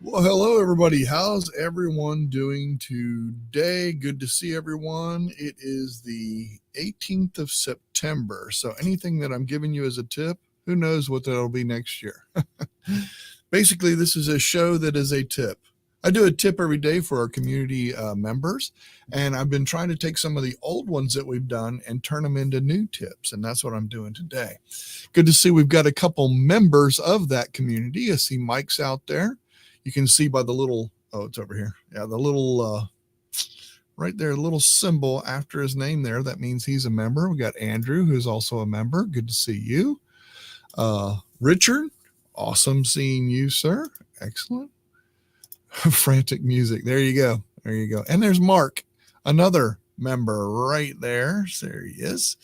Well, hello, everybody. How's everyone doing today? Good to see everyone. It is the 18th of September. So, anything that I'm giving you as a tip, who knows what that'll be next year? Basically, this is a show that is a tip. I do a tip every day for our community members, and I've been trying to take some of the old ones that we've done and turn them into new tips, and that's what I'm doing today. Good to see we've got a couple members of that community. I see Mike's out there. You can see by the little, oh, it's over here. Yeah, the little, right there, little symbol after his name there. That means he's a member. We got Andrew, who's also a member. Good to see you. Richard, awesome seeing you, sir. Excellent. Frantic music. There you go. There you go. And there's Mark, another member right there. There he is.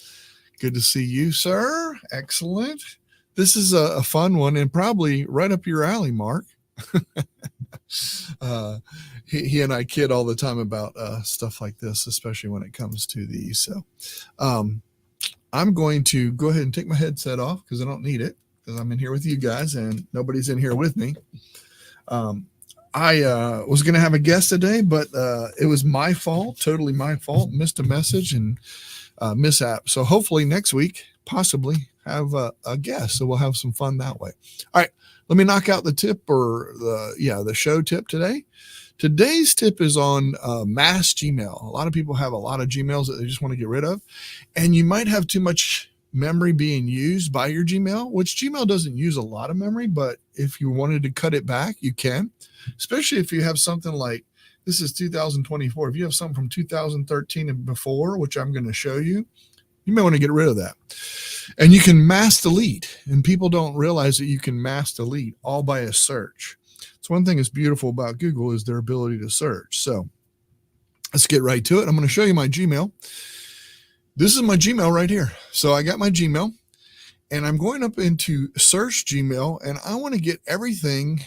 Good to see you, sir. Excellent. This is a fun one and probably right up your alley, Mark. He and I kid all the time about stuff like this, especially when it comes to these. So I'm going to go ahead and take my headset off because I don't need it because I'm in here with you guys and nobody's in here with me. I was going to have a guest today, but it was my fault, totally my fault. Missed a message and mishap. So hopefully next week, possibly have a guest. So we'll have some fun that way. All right. Let me knock out the tip or the show tip today. Today's tip is on mass Gmail. A lot of people have a lot of Gmails that they just want to get rid of. And you might have too much memory being used by your Gmail, which Gmail doesn't use a lot of memory, but if you wanted to cut it back, you can, especially if you have something like, this is 2024. If you have something from 2013 and before, which I'm going to show you, you may want to get rid of that. And you can mass delete, and people don't realize that you can mass delete all by a search. So one thing that's beautiful about Google is their ability to search. So let's get right to it. I'm going to show you my Gmail. This is my Gmail right here. So I got my Gmail, and I'm going up into search Gmail, and I want to get everything.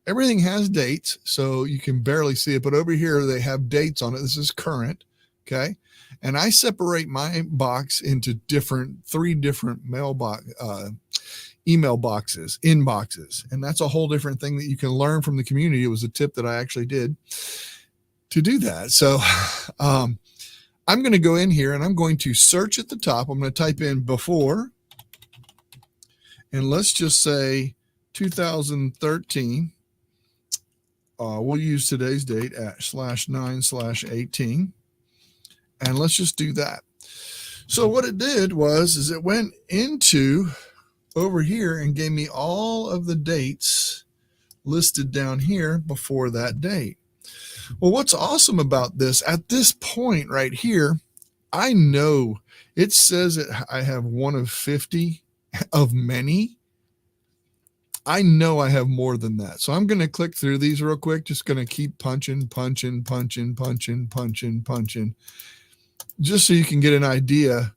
Everything has dates, so you can barely see it, but over here they have dates on it. This is current, okay? And I separate my box into three different email boxes, inboxes. And that's a whole different thing that you can learn from the community. It was a tip that I actually did to do that. So I'm going to go in here and I'm going to search at the top. I'm going to type in before, and let's just say 2013. We'll use today's date at /9/18. And let's just do that. So what it did is it went into over here and gave me all of the dates listed down here before that date. Well, what's awesome about this, at this point right here, I know it says that I have one of 50 of many. I know I have more than that. So I'm going to click through these real quick. Just going to keep punching, just so you can get an idea.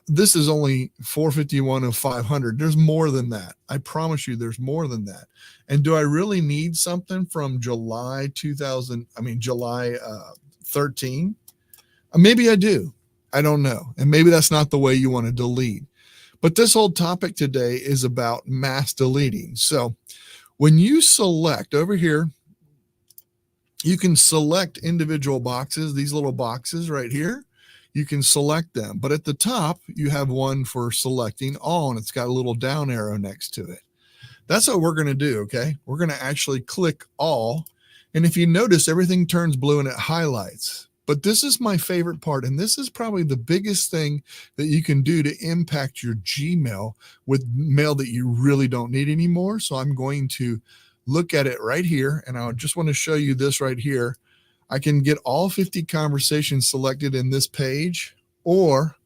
This is only 451 of 500. There's more than that. I promise you there's more than that. And do I really need something from July 13? Maybe I do. I don't know. And maybe that's not the way you want to delete. But this whole topic today is about mass deleting. So when you select over here, you can select individual boxes, these little boxes right here. You can select them. But at the top, you have one for selecting all, and it's got a little down arrow next to it. That's what we're going to do, okay? We're going to actually click all. And if you notice, everything turns blue and it highlights. But this is my favorite part, and this is probably the biggest thing that you can do to impact your Gmail with mail that you really don't need anymore. So I'm going to look at it right here, and I just want to show you this right here. I can get all 50 conversations selected in this page, or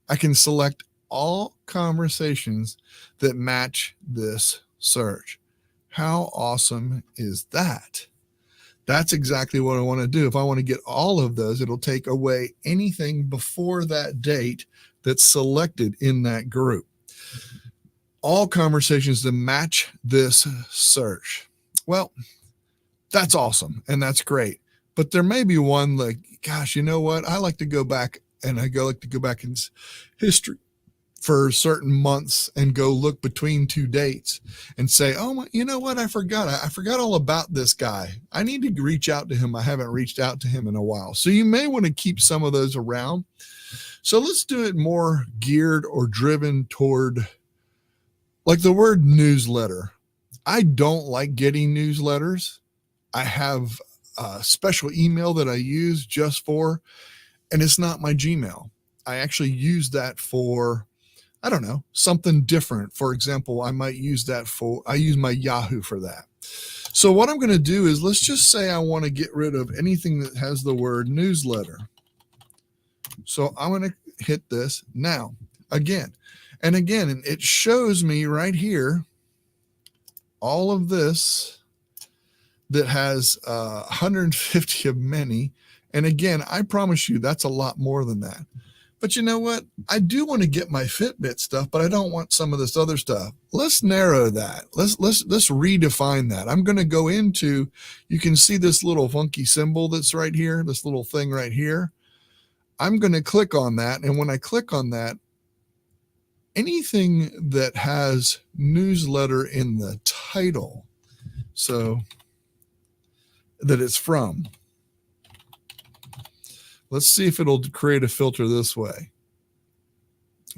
I can select all conversations that match this search. How awesome is that? That's exactly what I want to do. If I want to get all of those, it'll take away anything before that date that's selected in that group. All conversations that match this search. Well, that's awesome and that's great. But there may be one like, gosh, you know what? I like to go back and like to go back in history for certain months and go look between two dates and say, oh, you know what? I forgot all about this guy. I need to reach out to him. I haven't reached out to him in a while. So you may want to keep some of those around. So let's do it more geared or driven toward, like, the word newsletter. I don't like getting newsletters. I have a special email that I use just for, and it's not my Gmail. I actually use that for, I don't know, something different. For example, I use my Yahoo for that. So what I'm going to do is, let's just say I want to get rid of anything that has the word newsletter. So I'm going to hit this now again and again, and it shows me right here all of this that has 150 of many. And again, I promise you that's a lot more than that. But you know what? I do want to get my Fitbit stuff, but I don't want some of this other stuff. Let's narrow that. Let's redefine that. I'm going to go into, you can see this little funky symbol that's right here, this little thing right here. I'm going to click on that. And when I click on that, anything that has newsletter in the title, so that it's from, let's see if it'll create a filter this way.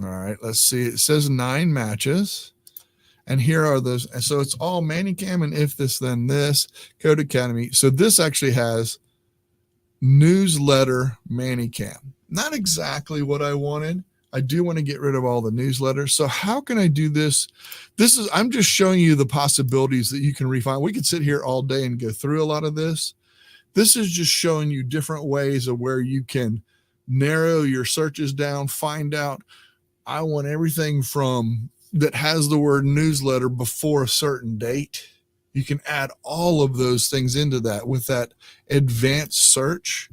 All right, let's see. It says 9 matches. And here are those. And so it's all ManyCam and If This Then This, Code Academy. So this actually has newsletter ManyCam. Not exactly what I wanted. I do want to get rid of all the newsletters. So how can I do this? I'm just showing you the possibilities that you can refine. We could sit here all day and go through a lot of this. This is just showing you different ways of where you can narrow your searches down, find out, I want everything from that has the word newsletter before a certain date. You can add all of those things into that with that advanced search.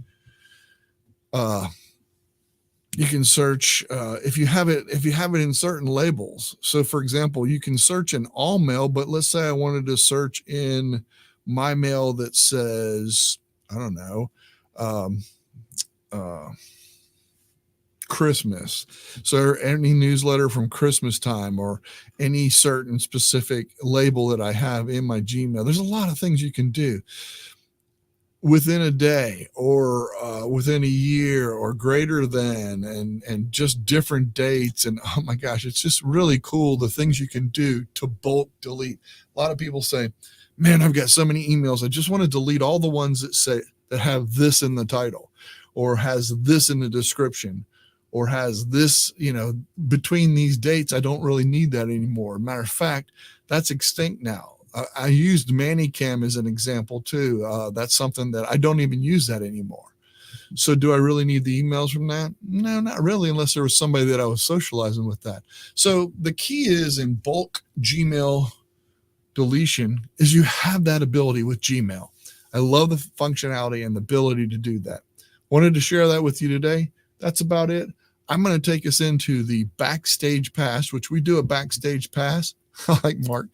You can search if you have it in certain labels. So for example, you can search in all mail, but let's say I wanted to search in my mail that says, I don't know, Christmas. So any newsletter from Christmas time or any certain specific label that I have in my Gmail. There's a lot of things you can do within a day or within a year or greater than, and just different dates. And oh my gosh, it's just really cool the things you can do to bulk delete. A lot of people say, man, I've got so many emails. I just want to delete all the ones that have this in the title or has this in the description or has this, between these dates. I don't really need that anymore. Matter of fact, that's extinct now. I used ManyCam as an example too. That's something that I don't even use that anymore. So do I really need the emails from that? No, not really, unless there was somebody that I was socializing with that. So the key is in bulk Gmail deletion is you have that ability with Gmail. I love the functionality and the ability to do that. Wanted to share that with you today. That's about it. I'm going to take us into the backstage pass, which we do a backstage pass. I like Mark.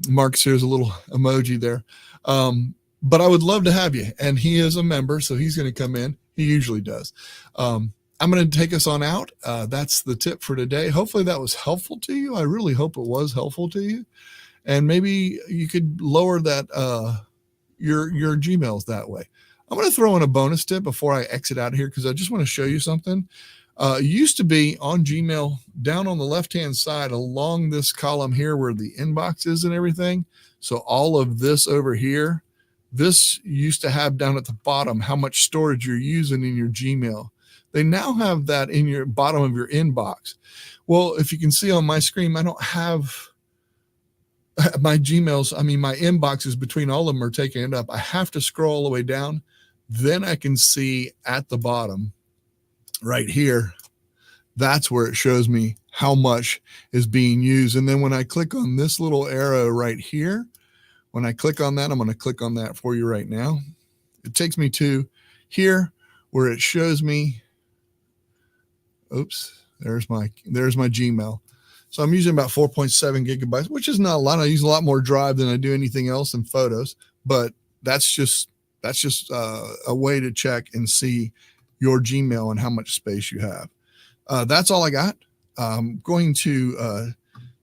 Mark's here's a little emoji there. But I would love to have you. And he is a member, so he's going to come in. He usually does. I'm going to take us on out. That's the tip for today. Hopefully that was helpful to you. I really hope it was helpful to you. And maybe you could lower that your Gmails that way. I'm going to throw in a bonus tip before I exit out of here because I just want to show you something. It used to be on Gmail down on the left-hand side along this column here where the inbox is and everything. So all of this over here, this used to have down at the bottom how much storage you're using in your Gmail. They now have that in your bottom of your inbox. Well, if you can see on my screen, I don't have my Gmails. I mean, my inboxes between all of them are taking it up. I have to scroll all the way down. Then I can see at the bottom right here, that's where it shows me how much is being used. And then when I click on this little arrow right here, when I click on that, I'm going to click on that for you right now. It takes me to here where it shows me, oops, there's my Gmail. So I'm using about 4.7 gigabytes, which is not a lot. I use a lot more drive than I do anything else in photos, but that's just a way to check and see your Gmail and how much space you have. That's all I got. I'm going to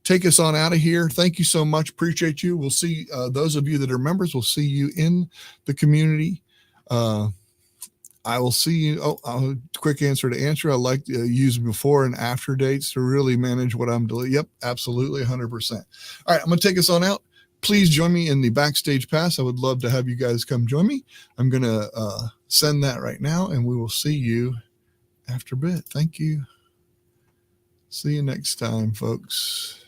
take us on out of here. Thank you so much. Appreciate you. We'll see those of you that are members. We'll see you in the community. I will see you. Oh, quick answer to answer. I like to use before and after dates to really manage what I'm doing. Yep, absolutely, 100%. All right, I'm going to take us on out. Please join me in the backstage pass. I would love to have you guys come join me. I'm going to send that right now, and we will see you after a bit. Thank you. See you next time, folks.